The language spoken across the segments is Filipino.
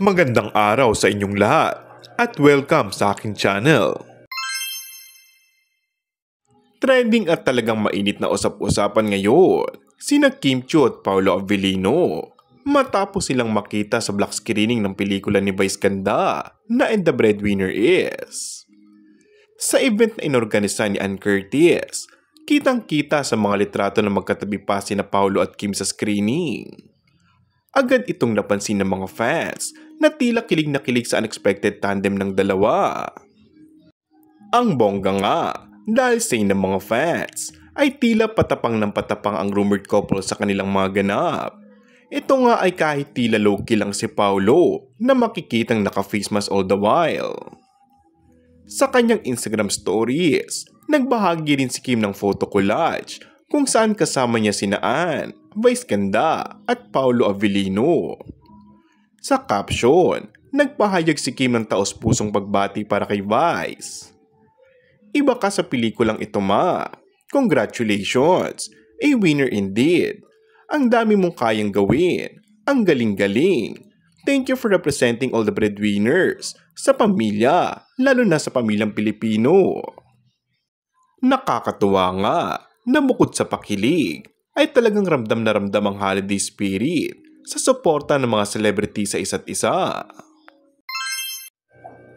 Magandang araw sa inyong lahat at welcome sa aking channel. Trending at talagang mainit na usap-usapan ngayon sina Kim Chiu at Paolo Avellino matapos silang makita sa black screening ng pelikula ni Vice Ganda na And the Breadwinner Is. Sa event na inorganisa ni Ann Curtis, kitang-kita sa mga litrato na magkatabi pa sina Paolo at Kim sa screening. Agad itong napansin ng mga fans na tila kilig na kilig sa unexpected tandem ng dalawa. Ang bongga nga dahil say ng mga fans ay tila patapang ng patapang ang rumored couple sa kanilang mga ganap. Ito nga ay kahit tila low-key lang si Paolo na makikitang naka-face mask all the while. Sa kanyang Instagram stories, nagbahagi rin si Kim ng photo collage kung saan kasama niya sina Ann, Vice Ganda at Paolo Avellino. Sa caption, nagpahayag si Kim ng taos-pusong pagbati para kay Vice. Iba ka sa pelikulang ito ma. Congratulations! A winner indeed. Ang dami mong kayang gawin. Ang galing-galing. Thank you for representing all the breadwinners sa pamilya, lalo na sa pamilyang Pilipino. Nakakatuwa nga na bukod sa pakilig ay talagang ramdam na ramdam ang holiday spirit sa suporta ng mga celebrity sa isa't isa.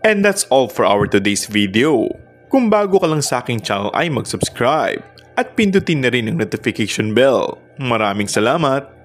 And that's all for our today's video. Kung bago ka lang sa aking channel ay mag-subscribe at pindutin na rin ang notification bell. Maraming salamat!